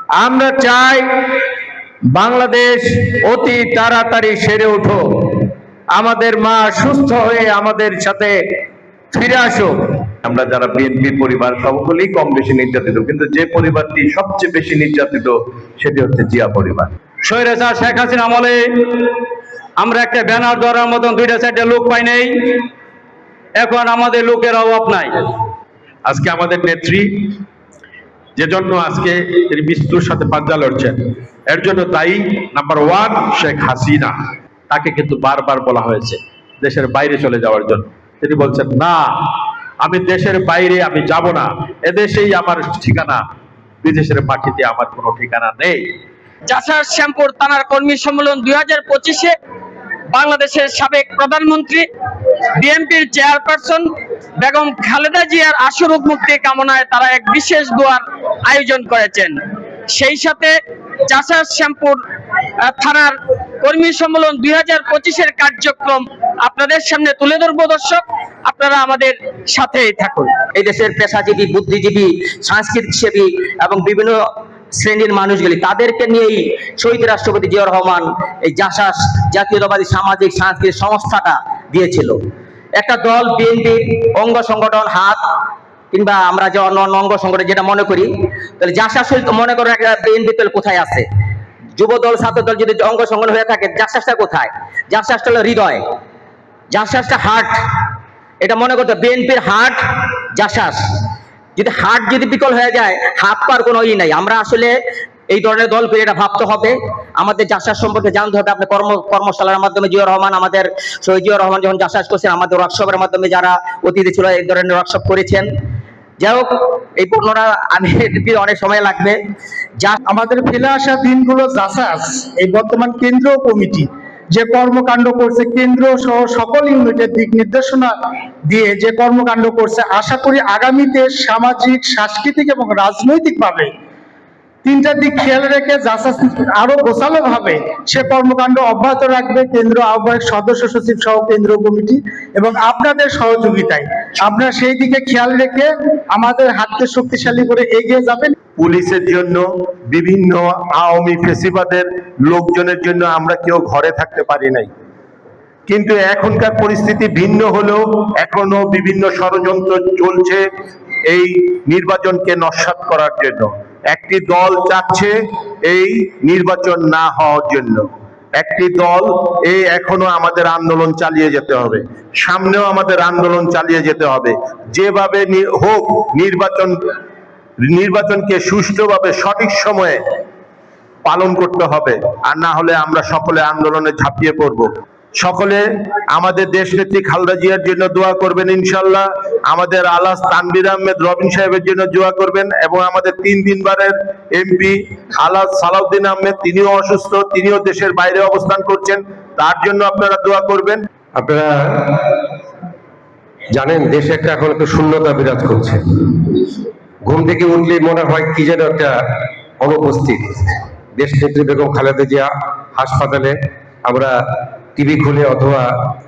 আমরা চাই বাংলাদেশ অতি তাড়াতাড়ি সেরে উঠো, আমাদের মা সুস্থ হয়ে আমাদের সাথে ফিরে আসুক। আমরা যারা বিএনপি পরিবার সকলেই কম বেশি নির্যাতিত, কিন্তু যে পরিবারটি সবচেয়ে বেশি নির্যাতিত সেটি হচ্ছে জিয়া পরিবার। স্বৈরাচার শেখ হাসিনা আমলে আমরা একটা ব্যানার ধরার মতন 2-4টা লোক পাই নাই, এখন আমাদের লোকের অভাব নাই। আজকে আমাদের নেত্রী যে জন্য আজকে তিনি মৃত্যুর সাথে পাঞ্জা লড়ছেন, এর জন্য দায়ী নাম্বার 1 শেখ হাসিনা। তাকে কিন্তু বারবার বলা হয়েছে দেশের বাইরে চলে যাওয়ার জন্য, তিনি বলছেন না, আমি দেশের বাইরে আমি যাব না, এদেশেই আমার ঠিকানা, বিদেশের মাটিতে আমার কোনো ঠিকানা নেই। জাসার শ্যামপুর থানার কর্মী সম্মেলন 2025-এ বাংলাদেশের সাবেক প্রধানমন্ত্রী বিএনপির চেয়ারপারসন বেগম খালেদা জিয়ার আশুরূপ মুক্তি কামনায় তারা এক বিশেষ দোয়ার আয়োজন করেছেন। সেই সাথে জাসার শ্যামপুর থানার কর্মী সম্মেলন 2025-এর কার্যক্রম আপনাদের সামনে তুলে ধরবো। দর্শক, আপনারা আমাদের সাথেই থাকুন। এই দেশের পেশাজীবী, বুদ্ধিজীবী, সাংস্কৃতিক সেবী এবং বিভিন্ন শ্রেণীর মানুষগুলি, তাদেরকে নিয়েই শহীদ রাষ্ট্রপতি জিয়াউর রহমান এই জাসাস জাতীয়তাবাদী সামাজিক সাংস্কৃতিক সংস্থাটা দিয়েছিল। একটা দল বিএনপি অঙ্গ সংগঠন হাত কিংবা আমরা যে অন্য অঙ্গ সংগঠন যেটা মনে করি, তাহলে জাসাস মনে করেন একটা বিএনপি দল কোথায় আছে, যুব দল ছাত্র দল যদি অঙ্গ সংগঠন হয়ে থাকে, জাসাসটা কোথায়? জাসাসটা হলো হৃদয়, জাসাসটা হার্ট। এটা মনে করতে বিএনপির হার্ট জাসাস। যদি হার্ট যদি বিকল হয়ে যায়, হাত পার কোনো ই নাই। আমরা আসলে এই ধরনের দল করে এটা ভাবতে হবে, আমাদের জাসাস সম্পর্কে জানতে হবে। আপনি কর্মশালার মাধ্যমে জিয়াউর রহমান, আমাদের শহীদ জিয়াউর রহমান যখন জাসাস করছেন, আমাদের ওয়ার্কশপের মাধ্যমে যারা অতিথি ছিল এই ধরনের ওয়ার্কশপ করেছেন। যাই হোক, এই পণ্যটা আমি অনেক সময় লাগবে। যা আমাদের ফেলে আসা দিনগুলো জাসাস এই বর্তমান কেন্দ্রীয় কমিটি যে কর্মকাণ্ড করছে, কেন্দ্র সহ সকল ইউনিটের দিক নির্দেশনা দিয়ে যে কর্মকাণ্ড করছে, আশা করি আগামীতে সামাজিক, সাংস্কৃতিক এবং রাজনৈতিকভাবে 3টা দিক খেয়াল রেখে জাসাস আরো গোছালো ভাবে সে কর্মকাণ্ড অব্যাহত রাখবে কেন্দ্র আহ্বায়ক, সদস্য সচিব সহ কেন্দ্রীয় কমিটি এবং আপনাদের সহযোগিতায়। আপনারা সেই দিকে খেয়াল রেখে আমাদের হাতকে শক্তিশালী করে এগিয়ে যাবেন। পুলিশের জন্য, বিভিন্ন আওয়ামী ফেসিবাদের লোকজনের জন্য আমরা কেউ ঘরে থাকতে পারি নাই, কিন্তু এখনকার পরিস্থিতি ভিন্ন হলেও এখনো বিভিন্ন ষড়যন্ত্র চলছে এই নির্বাচনকে নস্যাৎ করার জন্য। একটি দল চাচ্ছে এই নির্বাচন না হওয়ার জন্য, একটি দল এখনো আমাদের আন্দোলন চালিয়ে যেতে হবে, সামনেও আমাদের আন্দোলন চালিয়ে যেতে হবে। যেভাবে হোক নির্বাচনকে সুষ্ঠুভাবে সঠিক সময়ে পালন করতে হবে, আর না হলে আমরা সকলে আন্দোলনে ঝাঁপিয়ে পড়ব। সকলে আমাদের দেশনেত্রী খালেদা জিয়ার জন্য দোয়া করবেন ইনশাল্লাহ, আমাদের আলাস তানভীর আহমেদ রবিন সাহেবের জন্য দোয়া করবেন, এবং আমাদের 3 দিনবারের এমপি আলাস সালাউদ্দিন আহমেদ, তিনিও অসুস্থ, তিনিও দেশের বাইরে অবস্থান করছেন, তার জন্য আপনারা দোয়া করবেন। আপনারা জানেন দেশে একটা এখন একটু শূন্যতা বিরাজ করছে। ঘুম থেকে উঠলেই মনে হয় কি যেন একটা অনুপস্থিত। দেশ নেত্রী বেগম খালেদা জিয়া হাসপাতালে, আমরা টিভি খুলে অথবা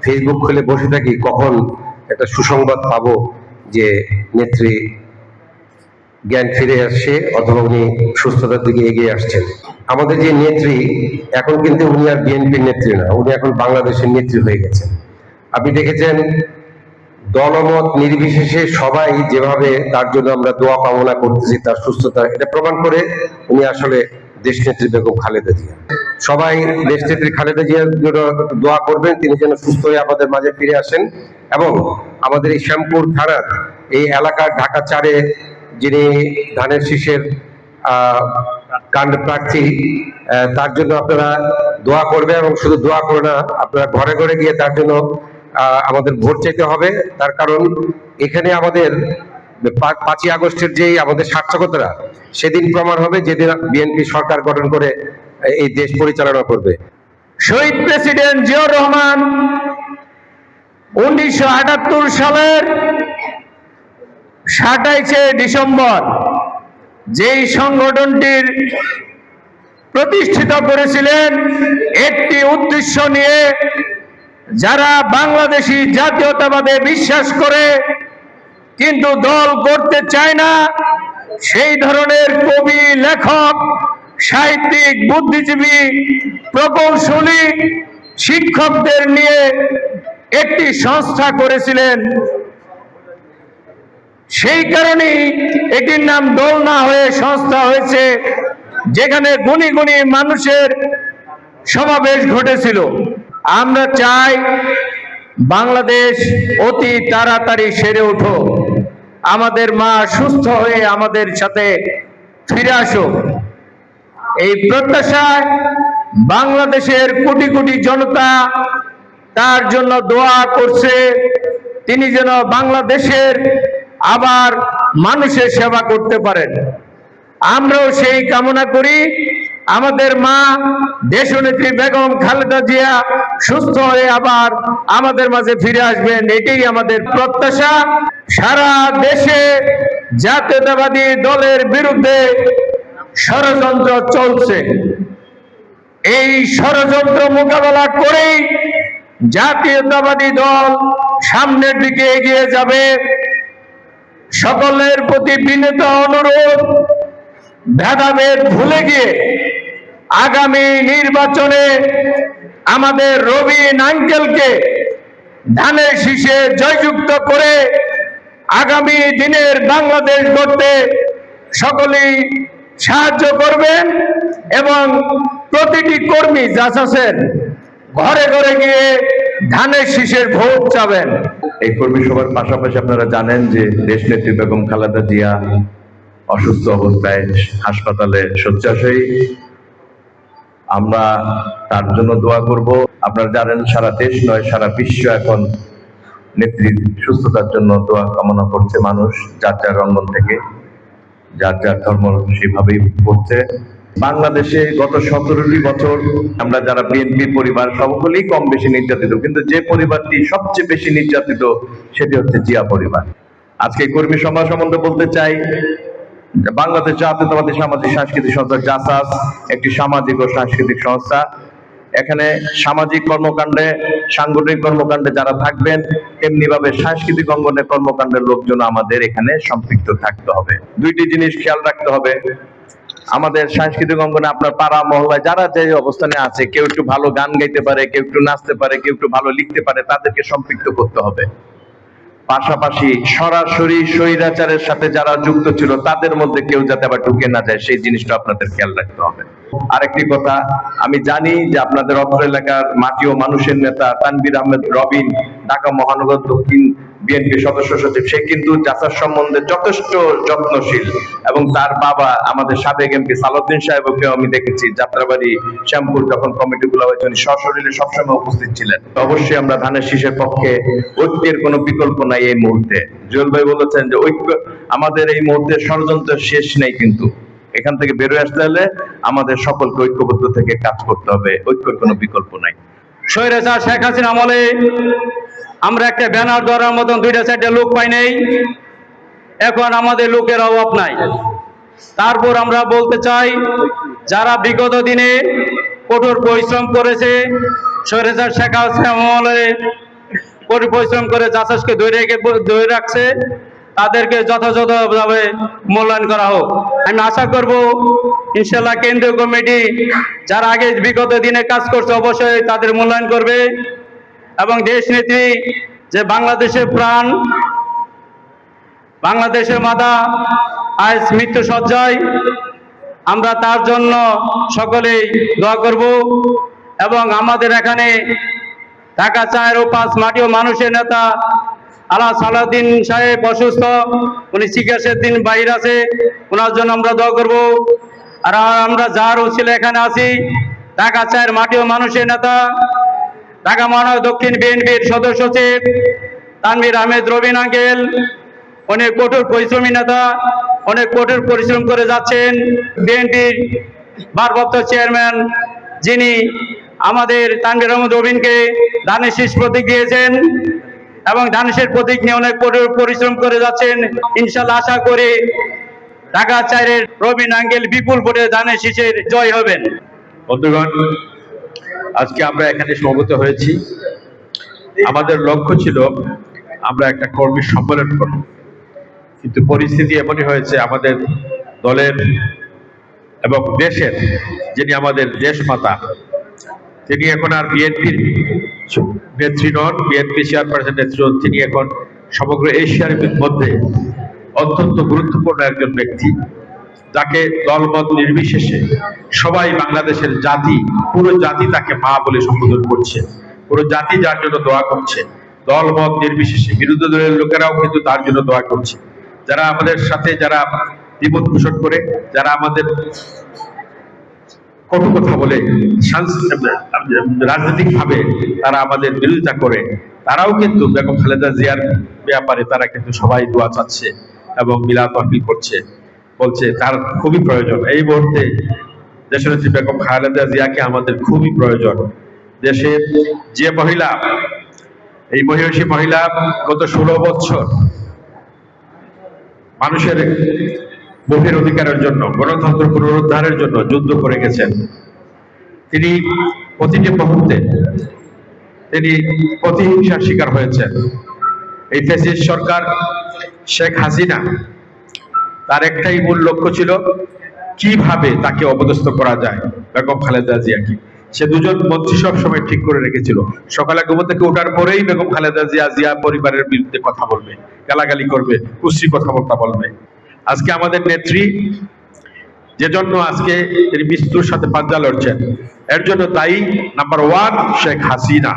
ফেসবুক খুলে বসে থাকি কখন একটা সুসংবাদ পাবো যে নেত্রী জ্ঞান ফিরে আসছে অথবা উনি সুস্থতার দিকে এগিয়ে আসছেন। আমাদের যে নেত্রী এখন কিন্তু উনি আর বিএনপির নেত্রী না, উনি এখন বাংলাদেশের নেত্রী হয়ে গেছেন। আপনি দেখেছেন দলমত নির্বিশেষে সবাই যেভাবে তার জন্য আমরা দোয়া কামনা করতেছি, তার সুস্থতা, এটা প্রমাণ করে উনি আসলে দেশনেত্রী বেগম খালেদা জিয়া। সবাই দেশনেত্রী খালেদা জিয়ার জন্য দোয়া করবেন, তিনি যেন সুস্থ হয়ে আমাদের মাঝে ফিরে আসেন। এবং আমাদের এই শ্যামপুর থানার এই এলাকার ঢাকা 4-এ যিনি ধানের শীষের কাণ্ড প্রার্থী, তার জন্য আপনারা দোয়া করবেন। এবং শুধু দোয়া করে না, আপনারা ঘরে ঘরে গিয়ে তার জন্য আমাদের ভোট চাইতে হবে। তার কারণ এখানে আমাদের 5ই আগস্টের যেই আমাদের সার্থকতা, সেদিন প্রমাণ হবে যেদিন বিএনপি সরকার গঠন করে এই দেশ পরিচালনা করবে। শহীদ প্রেসিডেন্ট জিয়াউর রহমান 1978 সালের 27শে ডিসেম্বর যেই সংগঠনটির প্রতিষ্ঠিত করেছিলেন একটি উদ্দেশ্য নিয়ে, যারা বাংলাদেশী জাতীয়তাবাদে বিশ্বাস করে কিন্তু দল করতে চায় না, সেই ধরনের কবি, লেখক, সাহিত্যিক, বুদ্ধিজীবী, প্রকৌশলী, শিক্ষকদের নিয়ে একটি সংস্থা করেছিলেন। সেই কারণেই এটির নাম দোলনা হয়ে সংস্থা হয়েছে, যেখানে গুণী গুণী মানুষের সমাবেশ ঘটেছিল। আমরা চাই বাংলাদেশ অতি তাড়াতাড়ি সেরে ওঠো, আমাদের মা সুস্থ হয়ে আমাদের সাথে ফিরে আসুক। এই প্রত্যাশায় বাংলাদেশের কোটি কোটি জনতা তার জন্য দোয়া করছে, তিনি যেন বাংলাদেশের আবার মানুষের সেবা করতে পারেন। আমরাও সেই কামনা করি, আমাদের মা দেশনেত্রী বেগম খালেদা জিয়া সুস্থ হয়ে আবার আমাদের মাঝে ফিরে আসবেন, এটাই আমাদের প্রত্যাশা। সারা দেশে জাতীয়তাবাদী দলের বিরুদ্ধে ষড়যন্ত্র চলছে। এই ষড়যন্ত্র মোকাবেলা করেই জাতীয়তাবাদী দল সামনের দিকে এগিয়ে যাবে। সকলের প্রতি বিনীত অনুরোধ, ভেদাভেদ ভুলে গিয়ে আগামী নির্বাচনে আমাদের রবিন আঙ্কেলকে ধানের শীষে জয়যুক্ত করে আগামী দিনের বাংলাদেশ গড়তে সকলেই সাহায্য করবেন এবং প্রতিটি কর্মী জাসাসের ঘরে ঘরে গিয়ে ধানের শীষের ভোট চাবেন। এই কর্মী সভার পাশাপাশি আপনারা জানেন যে দেশনেত্রী বেগম খালেদা জিয়া অসুস্থ অবস্থায় হাসপাতালে শয্যাশয়ী। আমরা তার জন্য দোয়া করব। আপনারা জানেন সারা দেশ নয়, সারা বিশ্ব এখন নেত্রীর সুস্থতার জন্য দোয়া কামনা করছে। মানুষ যার যার অঙ্গন থেকে যার যার ধর্ম সেভাবেই করছে। বাংলাদেশে গত 17টি বছর আমরা যারা বিএনপি পরিবার সকলেই কম বেশি নির্যাতিত, কিন্তু যে পরিবারটি সবচেয়ে বেশি নির্যাতিত সেটি হচ্ছে জিয়া পরিবার। আজকে কর্মী সভা সম্বন্ধে বলতে চাই, বাংলাদেশ জাতীয়তাবাদী সামাজিক সাংস্কৃতিক সংস্থা জাসাস একটি সামাজিক ও সাংস্কৃতিক সংস্থা। এখানে সামাজিক কর্মকাণ্ডে, সাংগঠনিক কর্মকাণ্ডে যারা থাকবেন, তেমনি ভাবে সাংস্কৃতিক অঙ্গনের কর্মকাণ্ডের লোকজন আমাদের এখানে সম্পৃক্ত থাকতে হবে। দুইটি জিনিস খেয়াল রাখতে হবে। আমাদের সাংস্কৃতিক অঙ্গনে আপনার পাড়া মহল্লায় যারা যে অবস্থানে আছে, কেউ একটু ভালো গান গাইতে পারে, কেউ একটু নাচতে পারে, কেউ একটু ভালো লিখতে পারে, তাদেরকে সম্পৃক্ত করতে হবে। পাশাপাশি সরাসরি স্বৈরাচারের সাথে যারা যুক্ত ছিল তাদের মধ্যে কেউ যাতে আবার ঢুকে না যায়, সেই জিনিসটা আপনাদের খেয়াল রাখতে হবে। আরেকটি কথা, আমি জানি যে আপনাদের অত্র এলাকার মাটি ও মানুষের নেতা তানভীর আহমেদ রবিন ঢাকা মহানগর দক্ষিণ বিএনপি সদস্য সচিব, সে কিন্তু জাসাস সম্বন্ধে যথেষ্ট যত্নশীল এবং তার বাবা আমাদের সাবেক এমপি সালাউদ্দিন সাহেবকেও আমি দেখেছি যাত্রাবাড়ি শ্যামপুর যখন কমিটিগুলো হয়েছে উনি সশরীরে সবসময় উপস্থিত ছিলেন। অবশ্যই আমরা ধানের শীষের পক্ষে, ঐক্যের কোনো বিকল্প নাই এই মুহূর্তে। জুয়েল ভাই বলেছেন যে ঐক্য আমাদের এই মুহূর্তে ষড়যন্ত্রের শেষ নেই, কিন্তু এখান থেকে বেরোয় আসতে হলে আমাদের সকলকে ঐক্যবদ্ধ থেকে কাজ করতে হবে, ঐক্যের কোনো বিকল্প নাই। স্বৈরাচার শেখ হাসিনা আমলে আমরা একটা ব্যানার ধরার মতন 2-4টা লোক পাই নাই, এখন আমাদের লোকের অভাব নাই। তারপর আমরা বলতে চাই, যারা বিগত দিনে কঠোর পরিশ্রম করেছে, স্বৈরাচার শেখ হাসিনা আমলে কঠোর পরিশ্রম করে জাসাসকে ধরে রাখছে, তাদেরকে যথাযথভাবে মূল্যায়ন করা হোক। আমি আশা করব ইনশাল্লাহ কেন্দ্রীয় কমিটি যারা আগে বিগত দিনে কাজ করছে অবশ্যই তাদের মূল্যায়ন করবে এবং দেশ নেত্রী যে বাংলাদেশের প্রাণ, বাংলাদেশের মাতা আজ মৃত্যু সজ্জায়, আমরা তার জন্য সকলেই দোয়া করব। এবং আমাদের এখানে ঢাকা 4 ও 5 মাটি ও মানুষের নেতা আলা সালাউদ্দিন সাহেব অসুস্থ, উনি চিকিৎসার দিন বাইরে আছে, ওনার জন্য আমরা দোয়া করব। আর আমরা যার উচিলে এখানে আছি, ঢাকা 4 মাটি ও মানুষের নেতা, ঢাকা মহানগর দক্ষিণ বিএনপির সদস্য সচিব তানভীর আহমেদ রবিন আঙ্কেল, অনেক কঠোর পরিশ্রমী নেতা, অনেক কঠোর পরিশ্রম করে যাচ্ছেন। বিএনপির ভারপ্রাপ্ত চেয়ারম্যান যিনি আমাদের তানভীর আহমেদ রবিনকে ধানের শীষ প্রতীক দিয়েছেন এবং ধানের প্রতীক নিয়ে অনেক কঠোর পরিশ্রম করে যাচ্ছেন। ইনশাল্লাহ আশা করি ঢাকা 4-এর রবিন আঙ্কেল বিপুল ভোটে ধানের শীষের জয় হবেন। বন্ধুগণ, আজকে আমরা এখানে সমবেত হয়েছি, আমাদের লক্ষ্য ছিল আমরা একটা কর্মী সম্মেলন করব, কিন্তু পরিস্থিতি এমনই হয়েছে, আমাদের দলের এবং দেশের, যিনি আমাদের দেশমাতা, তিনি এখন আর বিএনপির নেত্রী নন, বিএনপি চেয়ারপারসন নেত্রী নন, তিনি এখন সমগ্র এশিয়ার মধ্যে অত্যন্ত গুরুত্বপূর্ণ একজন ব্যক্তি, যাকে দলমত নির্বিশেষে সবাই বাংলাদেশের জাতি, পুরো জাতি তাকে মা বলে সম্বোধন করছে, পুরো জাতি যার জন্য দোয়া করছে, দলমত নির্বিশেষে। বিরোধী দলের লোকেরাও কিন্তু তার জন্য দোয়া করছে। যারা আমাদের সাথে যারা দ্বিমত পোষণ করে, যারা আমাদের কটু কথা বলে, রাজনৈতিক ভাবে তারা আমাদের বিরোধিতা করে, তারাও কিন্তু বেগম খালেদা জিয়ার ব্যাপারে তারা কিন্তু সবাই দোয়া চাচ্ছে এবং মিলাদ মাহফিল করছে, বলছে তার খুবই প্রয়োজন। এই মুহূর্তে দেশনেত্রী বেগম খালেদা জিয়াকে আমাদের খুবই প্রয়োজন। দেশের যে মহিলা, এই মহিষী মহিলা গত 16 বছর মানুষের ভোটের অধিকারের জন্য, গণতন্ত্র পুনরুদ্ধারের জন্য যুদ্ধ করে গেছেন। তিনি প্রতিটি মুহূর্তে তিনি প্রতিহিংসার শিকার হয়েছেন। এই ফ্যাসিস্ট সরকার শেখ হাসিনা, তার একটাই মূল লক্ষ্য ছিল কিভাবে তাকে অপদস্থ করা যায়, বেগম খালেদা জিয়াকে। সে দুজন মন্ত্রী সব সময় ঠিক করে রেখেছিল, সকালে ঘুম থেকে ওঠার পরেই বেগম খালেদা জিয়া পরিবারের বিরুদ্ধে কথা বলবে, গালাগালি করবে, কুশ্রী কথাবার্তা বলবে। আজকে আমাদের নেত্রী যে জন্য আজকে তিনি মৃত্যুর সাথে পাঞ্জা লড়ছেন, এর জন্য দায়ী নাম্বার 1 শেখ হাসিনা।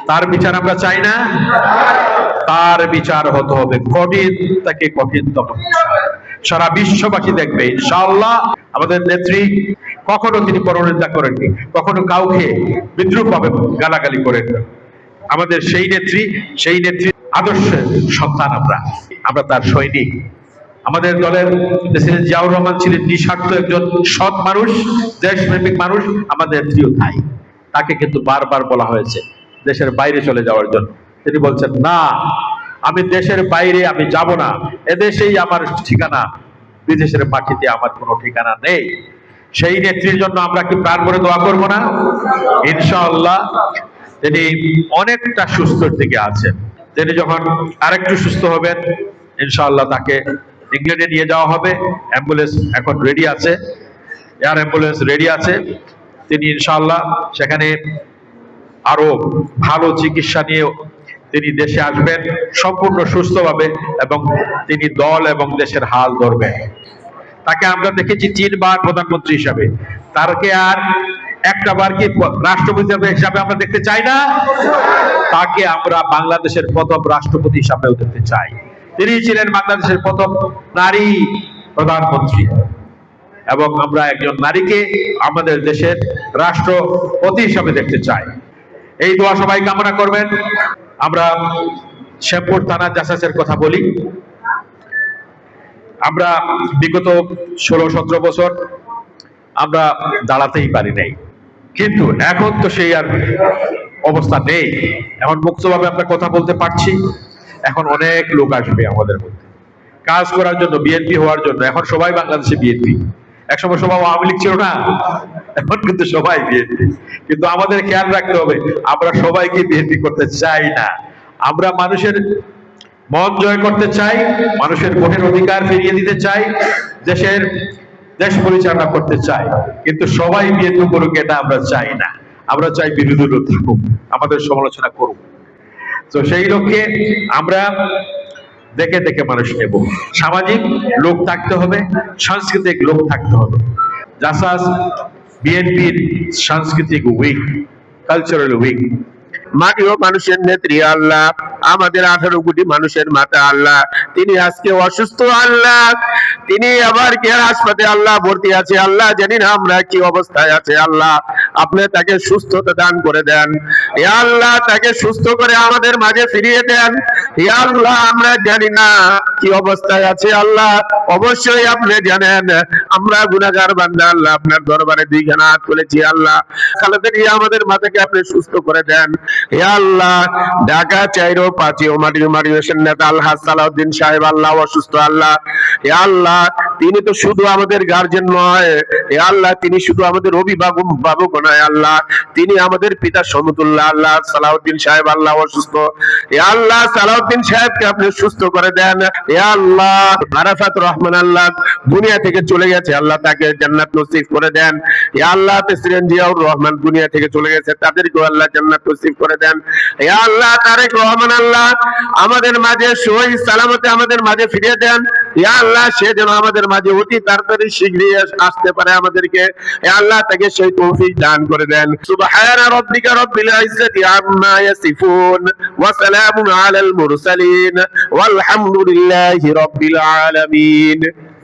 তার বিচার আমরা চাই না, তার বিচার হতে হবে কঠিন থেকে কঠিনতম। সারা বিশ্ববাসী দেখবে ইনশাআল্লাহ আমাদের নেত্রী কখনো তিনি পরনিন্দা করেননি, কখনো কাউকে বিদ্রুপ ভাবে গালাগালি করেন। আমাদের সেই নেত্রী আদর্শের সন্তান, আমরা তার সৈনিক। আমাদের দলের প্রেসিডেন্ট জিয়াউর রহমান ছিলেন নিঃস্বার্থ একজন সৎ মানুষ, দেশপ্রেমিক মানুষ। আমাদের নেত্রীও তাই। তাকে কিন্তু বারবার বলা হয়েছে দেশের বাইরে চলে যাওয়ার জন্য, তিনি বলছেন না, আমি দেশের বাইরে আমি যাব না, এদেশেই আমার ঠিকানা, বিদেশের মাটিতে আমার কোনো ঠিকানা নেই। সেই নেত্রীর জন্য আমরা কি প্রাণ ভরে দোয়া করবো না? ইনশাআল্লাহ তিনি অনেকটা সুস্থর দিকে আছেন। তিনি যখন আরেকটু সুস্থ হবেন ইনশাআল্লাহ তাকে ইংল্যান্ডে নিয়ে যাওয়া হবে। অ্যাম্বুলেন্স এখন রেডি আছে, এয়ার অ্যাম্বুলেন্স রেডি আছে। তিনি ইনশাআল্লাহ সেখানে আরো ভালো চিকিৎসা নিয়ে তিনি দেশে আসবেন সম্পূর্ণ সুস্থভাবে, এবং তিনি দল এবং দেশের হাল ধরবেন। তাকে আমরা দেখেছি 3 বার প্রধানমন্ত্রী হিসাবে, তাকে আর একটা বার কি রাষ্ট্রপতি হিসাবে আমরা দেখতে চাই না? তাকে আমরা বাংলাদেশের প্রথম রাষ্ট্রপতি হিসাবেও দেখতে চাই। তিনি ছিলেন বাংলাদেশের প্রথম নারী প্রধানমন্ত্রী, এবং আমরা একজন নারীকে আমাদের দেশের রাষ্ট্রপতি হিসাবে দেখতে চাই। এই দোয়া সবাই কামনা করবেন। আমরা শ্যামপুর থানা জাসাসের কথা বলি। আমরা বিগত 16-17 বছর আমরা দাঁড়াতেই পারি নাই, কিন্তু এখন তো সেই আর অবস্থা নেই। এখন মুক্তভাবে আমরা কথা বলতে পারছি। এখন অনেক লোক আসবে আমাদের মধ্যে কাজ করার জন্য, বিএনপি হওয়ার জন্য। এখন সবাই বাংলাদেশে বিএনপি। একসময় সবাই আওয়ামী লীগ ছিল না, এখন কিন্তু সবাই বিএনপি। কিন্তু আমাদের খেয়াল রাখতে হবে, আমরা সবাইকে বিএনপি করতে চাই না। আমরা মানুষের মন জয় করতে চাই, মানুষের ভোটের অধিকার ফিরিয়ে দিতে চাই, দেশ পরিচালনা করতে চাই। কিন্তু সবাই বিএনপি করুক এটা আমরা চাই না। আমরা চাই বিরোধী দল থাকুক, আমাদের সমালোচনা করুক। তো সেই লক্ষ্যে আমরা দেখে দেখে মানুষ নেব। সামাজিক লোক থাকতে হবে, সাংস্কৃতিক লোক থাকতে হবে। জাসাস বিএনপির সাংস্কৃতিক উইং, কালচারাল উইং। মাটিও মানুষের নেত্রী আল্লাহ, আমাদের 18 কোটি মানুষের মাতা আল্লাহ। তিনি আজকে অসুস্থ আল্লাহ, তিনি আবার কেয়ার হাসপাতালে আল্লাহ ভর্তি আছে আল্লাহ। জানি না আমরা কি অবস্থায় আছে আল্লাহ, আপনি তাকে সুস্থতা দান করে দেন হে আল্লাহ, তাকে সুস্থ করে আমাদের মাঝে ফিরিয়ে দেন হে আল্লাহ। আমরা জানি না কি অবস্থায় আছে আল্লাহ, অবশ্যই আপনি জানেন। আমরা গুনাহগার বান্দা আল্লাহ, আপনার দরবারে 2 খানা হাত তুলেছি আল্লাহ। খালেদা জিয়া আমাদের মাতাকে আপনি সুস্থ করে দেন হে আল্লাহ। ঢাকা 4-5 মাটির নেতা আলহাজ সালাউদ্দিন সাহেব আল্লাহ অসুস্থ আল্লাহ হে আল্লাহ। তিনি তো শুধু আমাদের গার্জেন নয় হে আল্লাহ, তিনি শুধু আমাদের অভিভাবক নয় আল্লাহ, তিনি আমাদের পিতা সমতুল্য আল্লাহ। সালাউদ্দিন সাহেব আল্লাহ অসুস্থ হে আল্লাহ। সালাউদ্দিন সাহেবকে আপনি সুস্থ করে দেন। ইয়া আল্লাহ, আরাফাত রহমান আল্লাহ দুনিয়া থেকে চলে গেছে, আল্লাহ তাকে জান্নাত নসিব করে দেন। ইয়া আল্লাহ, প্রেসিডেন্ট জিয়াউর রহমান দুনিয়া থেকে চলে গেছে, তাদেরকেও আল্লাহ জান্নাত নসিব করে দেন। ইয়া আল্লাহ, তারেক রহমান আল্লাহ আমাদের মাঝে সহি সালামতে আমাদের মাঝে ফিরিয়ে দেন। ইয়া আল্লাহ, সে যেন আমাদের মাঝে অতি তাড়াতাড়ি শীঘ্রই আসতে পারে আমাদেরকে। ইয়া আল্লাহ, তাকে সেই তৌফিক দান করে দেন। সুবহানা রাব্বিকা রাব্বিল ইজ্জাতি আম্মা ইয়াসিফুন ওয়া সালামুন আলাল মুরসালিন ওয়ালহামদুলিল্লাহি রাব্বিল আলামিন।